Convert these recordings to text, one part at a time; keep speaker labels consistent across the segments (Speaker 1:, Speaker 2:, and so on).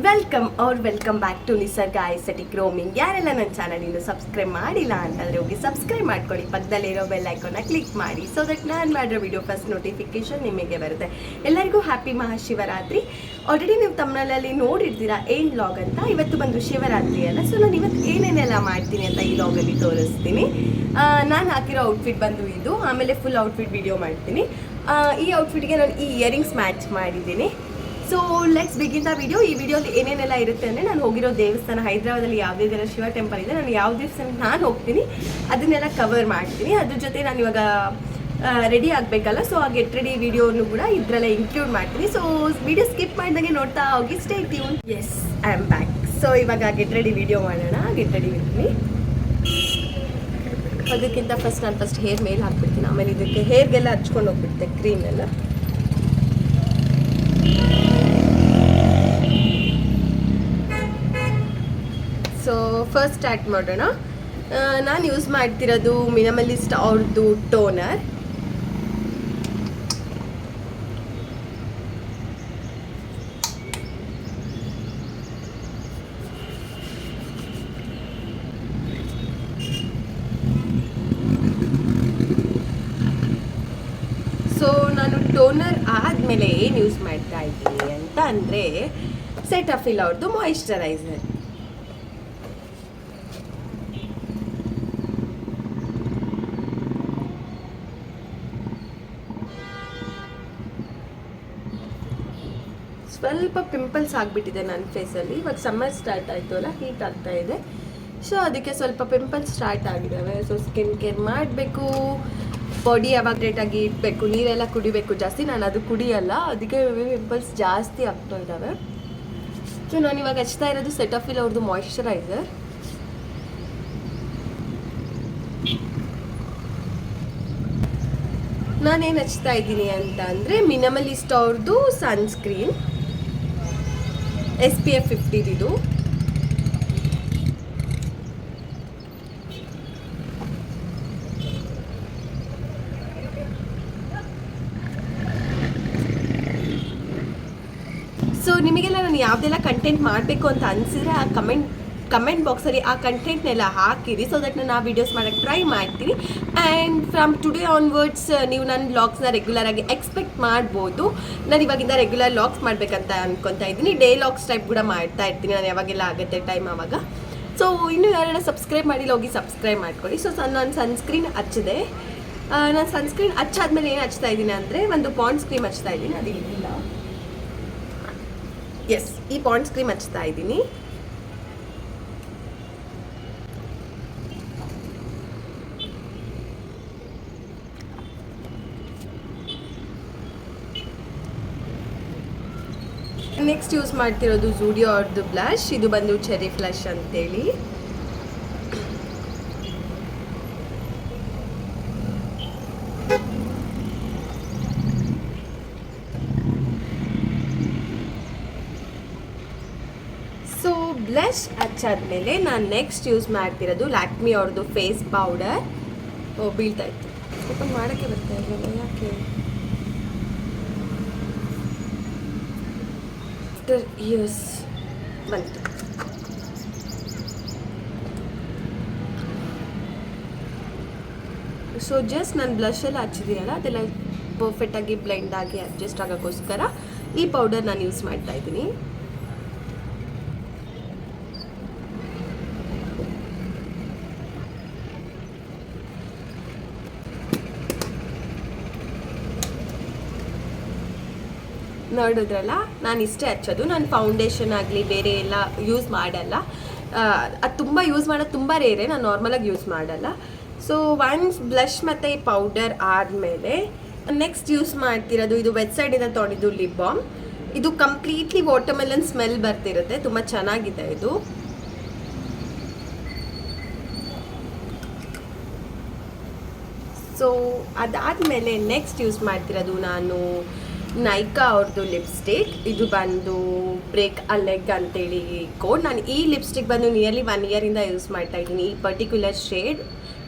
Speaker 1: Welcome back to ನಿಸರ್ಗ ಐಸೆಟಿಕ್ roaming. ಯಾರೆಲ್ಲ ನನ್ನ ಚಾನಲ್ ಇನ್ನು ಸಬ್ಸ್ಕ್ರೈಬ್ ಮಾಡಿಲ್ಲ ಅಂತಂದರೆ ಹೋಗಿ ಸಬ್ಸ್ಕ್ರೈಬ್ ಮಾಡ್ಕೊಳ್ಳಿ, ಪಕ್ಕದಲ್ಲಿರೋ ಬೆಲ್ ಐಕಾನ್ನ ಕ್ಲಿಕ್ ಮಾಡಿ, ಸೊ ದಟ್ ನಾನು ಮಾಡಿರೋ ವಿಡಿಯೋ ಫಸ್ಟ್ ನೋಟಿಫಿಕೇಶನ್ ನಿಮಗೆ ಬರುತ್ತೆ. ಎಲ್ಲರಿಗೂ ಹ್ಯಾಪಿ ಮಹಾಶಿವರಾತ್ರಿ. ಆಲ್ರೆಡಿ ನೀವು ತಮ್ಮನಲ್ಲಿ ನೋಡಿರ್ತೀರಾ ಏನ್ ಲಾಗ್ ಅಂತ. ಇವತ್ತು ಬಂದು ಶಿವರಾತ್ರಿ ಅಲ್ಲ, ಸೊ ನಾನು ಇವತ್ತು ಏನೇನೆಲ್ಲ ಮಾಡ್ತೀನಿ ಅಂತ ಈ ಲಾಗಲ್ಲಿ ತೋರಿಸ್ತೀನಿ. ನಾನು ಹಾಕಿರೋ ಔಟ್ಫಿಟ್ ಬಂದು ಇದು, ಆಮೇಲೆ ಫುಲ್ ಔಟ್ಫಿಟ್ ವಿಡಿಯೋ ಮಾಡ್ತೀನಿ. ಈ ಔಟ್ಫಿಟ್ಗೆ ನಾನು ಈ ಇಯರಿಂಗ್ಸ್ ಮ್ಯಾಚ್ ಮಾಡಿದ್ದೀನಿ. So let's begin the video. ಈ ವಿಡಿಯೋಲಿ ಏನೇನೆಲ್ಲ ಇರುತ್ತೆ ಅಂದರೆ, ನಾನು ಹೋಗಿರೋ ದೇವಸ್ಥಾನ ಹೈದರಾಬಾದಲ್ಲಿ ಯಾವುದೇ ಶಿವ ಟೆಂಪಲ್ ಇದೆ, ನಾನು ಯಾವ ದೇವಸ್ಥಾನಕ್ಕೆ ನಾನು ಹೋಗ್ತೀನಿ ಅದನ್ನೆಲ್ಲ ಕವರ್ ಮಾಡ್ತೀನಿ. ಅದ್ರ ಜೊತೆ ನಾನು ಇವಾಗ ರೆಡಿ ಆಗಬೇಕಲ್ಲ, ಸೊ ಆ ಗೆಟ್ ರೆಡಿ ವಿಡಿಯೋನು ಕೂಡ ಇದರಲ್ಲೇ ಇನ್ಕ್ಲೂಡ್ ಮಾಡ್ತೀನಿ. ಸೊ ವಿಡಿಯೋ ಸ್ಕಿಪ್ ಮಾಡಿದಾಗೆ ನೋಡ್ತಾ ಹೋಗಿ, stay tune. Yes, I am back. So ಇವಾಗ ಗೆಟ್ ರೆಡಿ ವಿಡಿಯೋ ಮಾಡೋಣ. ಗೆಟ್ ರೆಡಿ ವಿತ್ ಅದಕ್ಕಿಂತ ಫಸ್ಟ್ ಹೇರ್ ಮೇಲೆ ಹಾಕ್ಬಿಡ್ತೀನಿ, ಆಮೇಲೆ ಇದಕ್ಕೆ ಹೇರ್ಗೆಲ್ಲ ಹಚ್ಕೊಂಡು ಹೋಗ್ಬಿಡ್ತೆ ಕ್ರೀಮ್ ಎಲ್ಲ. ಸೊ ಫಸ್ಟ್ ಸ್ಟಾರ್ಟ್ ಮಾಡೋಣ. ನಾನು ಯೂಸ್ ಮಾಡ್ತಿರೋದು ಮಿನಿಮಲಿಸ್ಟ್ ಅವ್ರದ್ದು ಟೋನರ್. ಸೊ ನಾನು ಟೋನರ್ ಆದಮೇಲೆ ಏನು ಯೂಸ್ ಮಾಡ್ತಾ ಇದ್ದೀನಿ ಅಂತ ಅಂದರೆ, ಸೆಟಫಿಲ್ ಅವ್ರದ್ದು ಮಾಯಿಶ್ಚರೈಸರ್. ಸ್ವಲ್ಪ ಪಿಂಪಲ್ಸ್ ಆಗಿಬಿಟ್ಟಿದೆ ನನ್ನ ಫೇಸಲ್ಲಿ. ಇವಾಗ ಸಮ್ಮರ್ ಸ್ಟಾರ್ಟ್ ಆಯಿತು ಅಲ್ಲ, ಹೀಟ್ ಆಗ್ತಾ ಇದೆ, ಸೊ ಅದಕ್ಕೆ ಸ್ವಲ್ಪ ಪಿಂಪಲ್ಸ್ ಸ್ಟಾರ್ಟ್ ಆಗಿದ್ದಾವೆ. ಸೊ ಸ್ಕಿನ್ ಕೇರ್ ಮಾಡಬೇಕು, ಬಾಡಿ ಯಾವಾಗ ರೇಟಾಗಿ ಇಡಬೇಕು, ನೀರೆಲ್ಲ ಕುಡಿಬೇಕು ಜಾಸ್ತಿ. ನಾನು ಅದು ಕುಡಿಯಲ್ಲ, ಅದಕ್ಕೆ ಪಿಂಪಲ್ಸ್ ಜಾಸ್ತಿ ಆಗ್ತಾ ಇದ್ದಾವೆ. ಸೊ ನಾನು ಇವಾಗ ಹಚ್ತಾ ಇರೋದು ಸೆಟಫಿಲ್ ಅವ್ರದ್ದು ಮಾಯಿಶ್ಚರೈಸರ್. ನಾನೇನು ಹಚ್ತಾ ಇದ್ದೀನಿ ಅಂತ ಅಂದರೆ, ಮಿನಿಮಲಿಸ್ಟ್ ಅವ್ರದ್ದು ಸನ್ಸ್ಕ್ರೀನ್ SPF 50 ಇದು. ಸೊ ನಿಮಗೆಲ್ಲ ನಾನು ಯಾವುದೆಲ್ಲ ಕಂಟೆಂಟ್ ಮಾಡಬೇಕು ಅಂತ ಅನಿಸಿದ್ರೆ ಆ ಕಮೆಂಟ್ ಬಾಕ್ಸಲ್ಲಿ ಆ ಕಂಟೆಂಟ್ನೆಲ್ಲ ಹಾಕಿರಿ, ಸೊ ದಟ್ ನಾನು ಆ ವೀಡಿಯೋಸ್ ಮಾಡೋಕ್ಕೆ ಟ್ರೈ ಮಾಡ್ತೀನಿ. ಆ್ಯಂಡ್ ಫ್ರಮ್ ಟುಡೇ ಆನ್ವರ್ಡ್ಸ್ ನೀವು ನನ್ನ ವ್ಲಾಗ್ಸ್ನ ರೆಗ್ಯುಲರಾಗಿ ಎಕ್ಸ್ಪೆಕ್ಟ್ ಮಾಡ್ಬೋದು. ನಾನು ಇವಾಗಿಂದ ರೆಗ್ಯುಲರ್ ವ್ಲಾಗ್ಸ್ ಮಾಡಬೇಕಂತ ಅನ್ಕೊತಾ ಇದ್ದೀನಿ. ಡೇ ವ್ಲಾಗ್ಸ್ ಟೈಪ್ ಕೂಡ ಮಾಡ್ತಾ ಇರ್ತೀನಿ ನಾನು, ಯಾವಾಗೆಲ್ಲ ಆಗುತ್ತೆ ಟೈಮ್ ಆವಾಗ. ಸೊ ಇನ್ನೂ ಯಾರೆಲ್ಲ ಸಬ್ಸ್ಕ್ರೈಬ್ ಮಾಡಿಲ್ಲ ಹೋಗಿ ಸಬ್ಸ್ಕ್ರೈಬ್ ಮಾಡ್ಕೊಳ್ಳಿ. ಸೊ ನಾನು ಸನ್ಸ್ಕ್ರೀನ್ ಹಚ್ಚಿದೆ. ನಾನು ಸನ್ಸ್ಕ್ರೀನ್ ಹಚ್ಚಾದ್ಮೇಲೆ ಏನು ಹಚ್ತಾ ಇದ್ದೀನಿ ಅಂದರೆ, ಒಂದು ಪಾಂಡ್ಸ್ ಕ್ರೀಮ್ ಹಚ್ತಾ ಇದ್ದೀನಿ. ಅದು ಇಲ್ಲ, ಎಸ್, ಈ ಪಾಂಡ್ಸ್ ಕ್ರೀಮ್ ಹಚ್ತಾ ಇದ್ದೀನಿ. ನೆಕ್ಸ್ಟ್ ಯೂಸ್ ಮಾಡ್ತಿರೋದು ಝೂಡಿಯೋ ಅವ್ರದ್ದು ಬ್ಲಷ್. ಇದು ಬಂದು ಚೆರಿ ಫ್ಲಶ್ ಅಂತೇಳಿ. ಸೊ ಬ್ಲಷ್ ಹಚ್ಚಾದ್ಮೇಲೆ ನಾನು ನೆಕ್ಸ್ಟ್ ಯೂಸ್ ಮಾಡ್ತಿರೋದು ಲ್ಯಾಕ್ಮಿ ಅವ್ರದ್ದು ಫೇಸ್ ಪೌಡರ್. ಬೀಳ್ತಾ ಇತ್ತು, ಓಪನ್ ಮಾಡೋಕ್ಕೆ ಬರ್ತಾ ಇರಲಿಲ್ಲ, ಯಾಕೆ? ಎಸ್, ಬಂತು. ಸೊ ಜಸ್ಟ್ ನಾನು ಬ್ಲಷ್ ಎಲ್ಲ ಹಚ್ಚಿದ್ದೀನಲ್ಲ, ಅದೆಲ್ಲ ಪರ್ಫೆಕ್ಟಾಗಿ ಬ್ಲೆಂಡ್ ಆಗಿ ಅಡ್ಜಸ್ಟ್ ಆಗೋಕ್ಕೋಸ್ಕರ ಈ ಪೌಡರ್ ನಾನು ಯೂಸ್ ಮಾಡ್ತಾ ಇದ್ದೀನಿ. ನೋಡಿದ್ರಲ್ಲ, ನಾನು ಇಷ್ಟೇ ಹಚ್ಚೋದು. ನಾನು ಫೌಂಡೇಶನ್ ಆಗಲಿ ಬೇರೆ ಎಲ್ಲ ಯೂಸ್ ಮಾಡಲ್ಲ. ಅದು ತುಂಬ ಯೂಸ್ ಮಾಡೋದು ತುಂಬ ರೇರೆ, ನಾನು ನಾರ್ಮಲಾಗಿ ಯೂಸ್ ಮಾಡಲ್ಲ. ಸೊ ಒನ್ಸ್ ಬ್ಲಷ್ ಮತ್ತು ಈ ಪೌಡರ್ ಆದಮೇಲೆ ನೆಕ್ಸ್ಟ್ ಯೂಸ್ ಮಾಡ್ತಿರೋದು, ಇದು ವೆಬ್ಸೈಟಿಂದ ತೊಗೊಂಡಿದ್ದು ಲಿಪ್ ಬಾಮ್. ಇದು ಕಂಪ್ಲೀಟ್ಲಿ ವಾಟರ್ಮೆಲನ್ ಸ್ಮೆಲ್ ಬರ್ತಿರುತ್ತೆ, ತುಂಬ ಚೆನ್ನಾಗಿದೆ ಇದು. ಸೊ ಅದಾದಮೇಲೆ ನೆಕ್ಸ್ಟ್ ಯೂಸ್ ಮಾಡ್ತಿರೋದು ನಾನು ನೈಕಾ ಅವ್ರದ್ದು ಲಿಪ್ಸ್ಟಿಕ್. ಇದು ಬಂದು ಬ್ರೇಕ್ ಅ ಲೆಗ್ ಅಂತೇಳಿ ಕೋಡ್. ನಾನು ಈ ಲಿಪ್ಸ್ಟಿಕ್ ಬಂದು ನಿಯರ್ಲಿ 1 ಇಯರಿಂದ ಯೂಸ್ ಮಾಡ್ತಾ ಇದ್ದೀನಿ, ಈ ಪರ್ಟಿಕ್ಯುಲರ್ ಶೇಡ್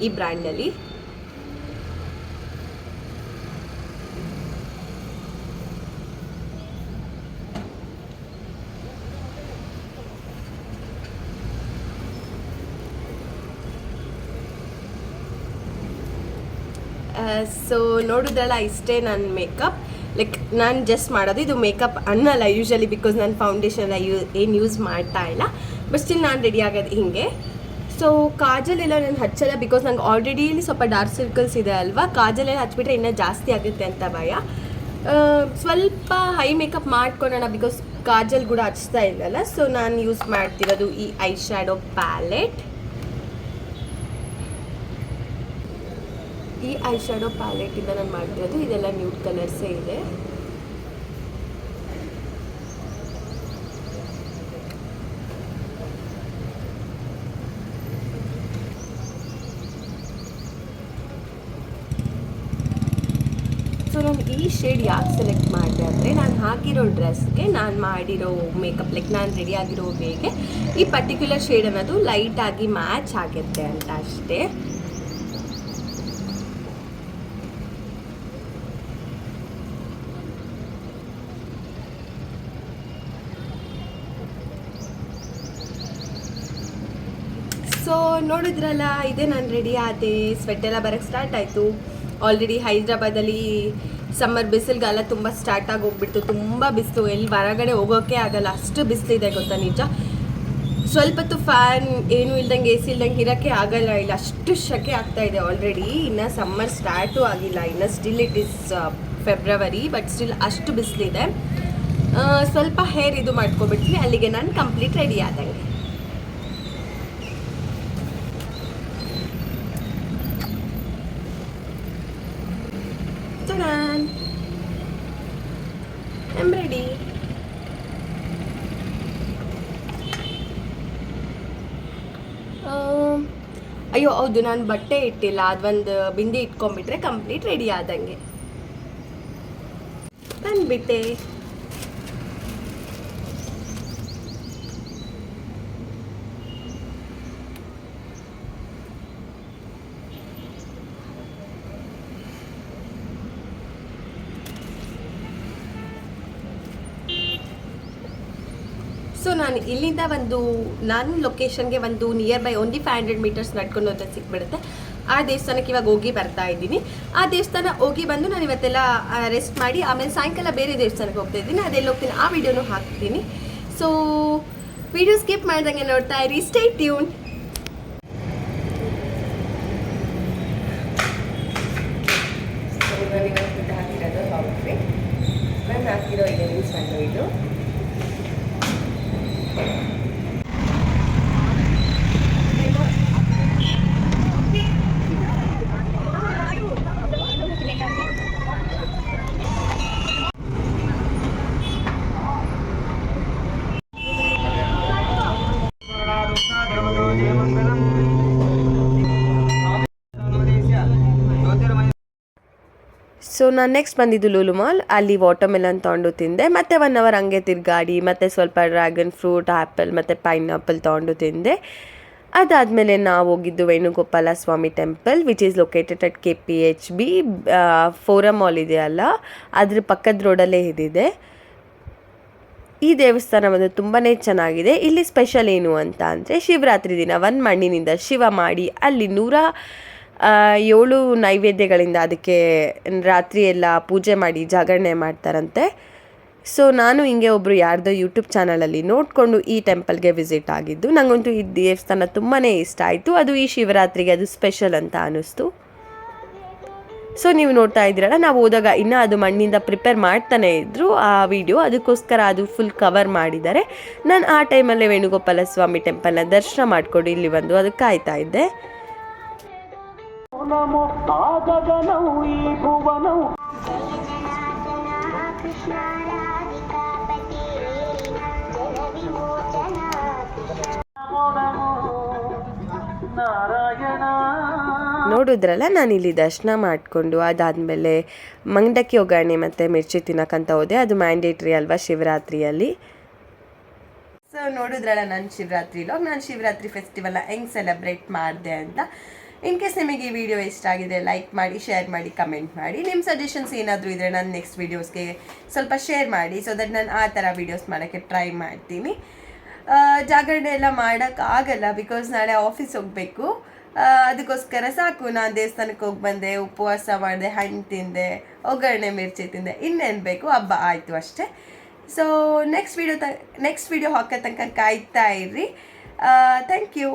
Speaker 1: ಈ ಬ್ರ್ಯಾಂಡಲ್ಲಿ. ಸೊ ನೋಡಿದ್ರಲ್ಲ ಇಷ್ಟೇ ನನ್ನ ಮೇಕಪ್. ಲೈಕ್ ನಾನು ಜಸ್ಟ್ ಮಾಡೋದು, ಇದು ಮೇಕಪ್ ಅನ್ನಲ್ಲ ಯೂಶ್ವಲಿ, ಬಿಕಾಸ್ ನಾನು ಫೌಂಡೇಶನ್ ಎಲ್ಲ ಏನು ಯೂಸ್ ಮಾಡ್ತಾ ಇಲ್ಲ. ಬಟ್ ಸ್ಟಿಲ್ ನಾನು ರೆಡಿ ಆಗೋದು ಹಿಂಗೆ. ಸೊ ಕಾಜಲ್ ಎಲ್ಲ ನಾನು ಹಚ್ಚಲ್ಲ, ಬಿಕಾಸ್ ನಂಗೆ ಆಲ್ರೆಡಿ ಇಲ್ಲಿ ಸ್ವಲ್ಪ ಡಾರ್ಕ್ ಸರ್ಕಲ್ಸ್ ಇದೆ ಅಲ್ವಾ. ಕಾಜಲ್ ಎಲ್ಲ ಹಚ್ಬಿಟ್ರೆ ಇನ್ನೂ ಜಾಸ್ತಿ ಆಗುತ್ತೆ ಅಂತ ಭಯ. ಸ್ವಲ್ಪ ಹೈ ಮೇಕಪ್ ಮಾಡ್ಕೊಳ್ಳೋಣ, ಬಿಕಾಸ್ ಕಾಜಲ್ ಕೂಡ ಹಚ್ತಾ ಇಲ್ಲಲ್ಲ. ಸೊ ನಾನು ಯೂಸ್ ಮಾಡ್ತಿರೋದು ಈ ಐ ಶ್ಯಾಡೋ ಪ್ಯಾಲೆಟ್. ಈ ಐ ಶ್ಯಾಡೋ ಪ್ಯಾಲೆಟಿಂದ ನಾನು ಮಾಡ್ತಿರೋದು. ಇದೆಲ್ಲ ನ್ಯೂಡ್ ಕಲರ್ಸೇ ಇದೆ. ಸೊ ನಾನು ಈ ಶೇಡ್ ಯಾಕೆ ಸೆಲೆಕ್ಟ್ ಮಾಡಿದೆ ಅಂದರೆ, ನಾನು ಹಾಕಿರೋ ಡ್ರೆಸ್ಗೆ ನಾನು ಮಾಡಿರೋ ಮೇಕಪ್, ಲೈಕ್ ನಾನು ರೆಡಿ ಆಗಿರೋ ವೇಗೆ ಈ ಪರ್ಟಿಕ್ಯುಲರ್ ಶೇಡ್ ಅನ್ನೋದು ಲೈಟಾಗಿ ಮ್ಯಾಚ್ ಆಗುತ್ತೆ ಅಂತ ಅಷ್ಟೇ. ಸೊ ನೋಡಿದ್ರಲ್ಲ, ಇದೇ ನಾನು ರೆಡಿ ಆದೆ. ಸ್ವೆಟ್ ಎಲ್ಲ ಬರೋಕ್ಕೆ ಸ್ಟಾರ್ಟ್ ಆಯಿತು. ಆಲ್ರೆಡಿ ಹೈದ್ರಾಬಾದಲ್ಲಿ ಸಮ್ಮರ್ ಬಿಸಿಲುಗಾಲ ತುಂಬ ಸ್ಟಾರ್ಟ್ ಆಗಿ ಹೋಗ್ಬಿಡ್ತು. ತುಂಬ ಬಿಸಿಲು, ಎಲ್ಲಿ ಹೊರಗಡೆ ಹೋಗೋಕ್ಕೆ ಆಗಲ್ಲ, ಅಷ್ಟು ಬಿಸಿಲಿದೆ ಗೊತ್ತಾ ನಿಜ. ಸ್ವಲ್ಪ ಹೊತ್ತು ಫ್ಯಾನ್ ಏನೂ ಇಲ್ದಂಗೆ, ಎ ಸಿ ಇಲ್ದಂಗೆ ಇರೋಕ್ಕೆ ಆಗಲ್ಲ ಇಲ್ಲ, ಅಷ್ಟು ಶೆಕೆ ಆಗ್ತಾ ಇದೆ ಆಲ್ರೆಡಿ. ಇನ್ನು ಸಮ್ಮರ್ ಸ್ಟಾರ್ಟು ಆಗಿಲ್ಲ, ಇನ್ನು still it is February, but still ಅಷ್ಟು ಬಿಸಿಲಿದೆ. ಸ್ವಲ್ಪ ಹೇರ್ ಇದು ಮಾಡ್ಕೊಬಿಡ್ತೀನಿ, ಅಲ್ಲಿಗೆ ನಾನು ಕಂಪ್ಲೀಟ್ ರೆಡಿ ಆದಂಗೆ. I'm ready. ಅಯ್ಯೋ ಹೌದು, ನಾನು ಬಟ್ಟೆ ಇಟ್ಟಿಲ್ಲ, ಅದೊಂದು ಬಿಂದಿ ಇಟ್ಕೊಂಡ್ಬಿಟ್ರೆ ಕಂಪ್ಲೀಟ್ ರೆಡಿ ಆದಂಗೆ. ಬಂದ್ಬಿಟ್ಟೆ. ಸೊ ನಾನು ಇಲ್ಲಿಂದ ನನ್ನ ಲೊಕೇಶನ್ಗೆ ಒಂದು ನಿಯರ್ ಬೈ ಓನ್ಲಿ 500 ಮೀಟರ್ಸ್ ನಡ್ಕೊಂಡು ಹೋದ್ರೆ ಸಿಕ್ಬಿಡುತ್ತೆ. ಆ ದೇವಸ್ಥಾನಕ್ಕೆ ಇವಾಗ ಹೋಗಿ ಬರ್ತಾ ಇದ್ದೀನಿ. ಆ ದೇವಸ್ಥಾನ ಹೋಗಿ ಬಂದು ನಾನು ಇವತ್ತೆಲ್ಲ ರೆಸ್ಟ್ ಮಾಡಿ ಆಮೇಲೆ ಸಾಯಂಕಾಲ ಬೇರೆ ದೇವಸ್ಥಾನಕ್ಕೆ ಹೋಗ್ತಾ ಇದ್ದೀನಿ. ಅದೆಲ್ಲ ಹೋಗ್ತೀನಿ, ಆ ವಿಡಿಯೋನು ಹಾಕ್ತೀನಿ. ಸೊ ವಿಡಿಯೋ ಸ್ಕಿಪ್ ಮಾಡ್ದಂಗೆ ನೋಡ್ತಾ ಇರಿ, ಸ್ಟೇ ಟ್ಯೂನ್. ಹಾಕಿರೋದು ಔಟ್ಫಿಟ್, ನಾನು ಹಾಕಿರೋ ಇಯರಿಂಗ್ಸ್ ಇದು. ಸೊ ನಾನು ನೆಕ್ಸ್ಟ್ ಬಂದಿದ್ದು ಲೂಲು ಮಾಲ್. ಅಲ್ಲಿ ವಾಟರ್ಮೆಲನ್ ತೊಗೊಂಡು ತಿಂದೆ, ಮತ್ತು 1 ಅವರ್ ಹಂಗೆ ತಿರುಗಾಡಿ, ಮತ್ತು ಸ್ವಲ್ಪ ಡ್ರ್ಯಾಗನ್ ಫ್ರೂಟ್, ಆ್ಯಪಲ್ ಮತ್ತು ಪೈನಾಪಲ್ ತೊಗೊಂಡು ತಿಂದೆ. ಅದಾದಮೇಲೆ ನಾವು ಹೋಗಿದ್ದು Venugopala Swamy temple, which is located at KPHB. Forum mall ಇದೆಯಲ್ಲ, ಅದ್ರ ಪಕ್ಕದ ರೋಡಲ್ಲೇ ಇದಿದೆ. ಈ ದೇವಸ್ಥಾನ ತುಂಬಾ ಚೆನ್ನಾಗಿದೆ. ಇಲ್ಲಿ ಸ್ಪೆಷಲ್ ಏನು ಅಂತ ಅಂದರೆ, ಶಿವರಾತ್ರಿ ದಿನ 1 ಮಣ್ಣಿನಿಂದ ಶಿವ ಮಾಡಿ ಅಲ್ಲಿ 107 ನೈವೇದ್ಯಗಳಿಂದ ಅದಕ್ಕೆ ರಾತ್ರಿ ಎಲ್ಲ ಪೂಜೆ ಮಾಡಿ ಜಾಗರಣೆ ಮಾಡ್ತಾರಂತೆ. ಸೊ ನಾನು ಹಿಂಗೆ ಒಬ್ಬರು ಯಾರ್ದೋ ಯೂಟ್ಯೂಬ್ ಚಾನಲಲ್ಲಿ ನೋಡಿಕೊಂಡು ಈ ಟೆಂಪಲ್ಗೆ ವಿಸಿಟ್ ಆಗಿದ್ದು. ನನಗಂತೂ ಈ ದೇವಸ್ಥಾನ ತುಂಬಾ ಇಷ್ಟ ಆಯಿತು. ಅದು ಈ ಶಿವರಾತ್ರಿಗೆ ಅದು ಸ್ಪೆಷಲ್ ಅಂತ ಅನ್ನಿಸ್ತು. ಸೊ ನೀವು ನೋಡ್ತಾ ಇದ್ದೀರಲ್ಲ, ನಾವು ಹೋದಾಗ ಇನ್ನೂ ಅದು ಮಣ್ಣಿಂದ ಪ್ರಿಪೇರ್ ಮಾಡ್ತಾನೆ ಇದ್ದರು ಆ ವಿಡಿಯೋ, ಅದಕ್ಕೋಸ್ಕರ ಅದು ಫುಲ್ ಕವರ್ ಮಾಡಿದ್ದಾರೆ. ನಾನು ಆ ಟೈಮಲ್ಲೇ ವೇಣುಗೋಪಾಲ ಸ್ವಾಮಿ ಟೆಂಪಲ್ನ ದರ್ಶನ ಮಾಡಿಕೊಂಡು ಇಲ್ಲಿ ಬಂದು ಅದಕ್ಕೆ ಕಾಯ್ತಾ ಇದ್ದೆ. ನೋಡಿದ್ರಲ್ಲ, ನಾನಿಲ್ಲಿ ದರ್ಶನ ಮಾಡಿಕೊಂಡು ಅದಾದಮೇಲೆ ಮಂಡಕ್ಕಿ ಒಗ್ಗರಣೆ ಮತ್ತು ಮಿರ್ಚಿ ತಿನ್ನೋಕ್ಕಂತ ಹೋದೆ. ಅದು ಮ್ಯಾಂಡೇಟ್ರಿ ಅಲ್ವಾ ಶಿವರಾತ್ರಿಯಲ್ಲಿ. ಸೊ ನೋಡಿದ್ರಲ್ಲ ನನ್ನ ಶಿವರಾತ್ರಿ ಲಾಗ್. ನಾನು ಶಿವರಾತ್ರಿ ಫೆಸ್ಟಿವಲ್ನ ಹೆಂಗೆ ಸೆಲೆಬ್ರೇಟ್ ಮಾಡಿದೆ ಅಂತ. ಇನ್ ಕೇಸ್ ನಿಮಗೆ ಈ ವಿಡಿಯೋ ಇಷ್ಟ ಆಗಿದೆ, ಲೈಕ್ ಮಾಡಿ, ಶೇರ್ ಮಾಡಿ, ಕಮೆಂಟ್ ಮಾಡಿ. ನಿಮ್ಮ ಸಜೆಷನ್ಸ್ ಏನಾದರೂ ಇದ್ದರೆ ನಾನು ನೆಕ್ಸ್ಟ್ ವೀಡಿಯೋಸ್ಗೆ ಸ್ವಲ್ಪ ಶೇರ್ ಮಾಡಿ, ಸೊ ದಟ್ ನಾನು ಆ ಥರ ವೀಡಿಯೋಸ್ ಮಾಡೋಕ್ಕೆ ಟ್ರೈ ಮಾಡ್ತೀನಿ. ಜಾಗರಣೆ ಎಲ್ಲ ಮಾಡೋಕ್ಕಾಗಲ್ಲ, ಬಿಕಾಸ್ ನಾಳೆ ಆಫೀಸ್ ಹೋಗಬೇಕು. ಅದಕ್ಕೋಸ್ಕರ ಸಾಕು, ನಾನು ದೇವಸ್ಥಾನಕ್ಕೆ ಹೋಗಿ ಬಂದೆ, ಉಪವಾಸ ಮಾಡಿದೆ, ಹಣ್ಣು ತಿಂದೆ, ಒಗ್ಗರಣೆ ಮಿರ್ಚಿ ತಿಂದೆ, ಇನ್ನೇನು ಬೇಕು, ಹಬ್ಬ ಆಯಿತು ಅಷ್ಟೇ. ಸೊ ನೆಕ್ಸ್ಟ್ ವಿಡಿಯೋ ಹಾಕೋ ತನಕ ಕಾಯ್ತಾ ಇರ್ರಿ. Thank you.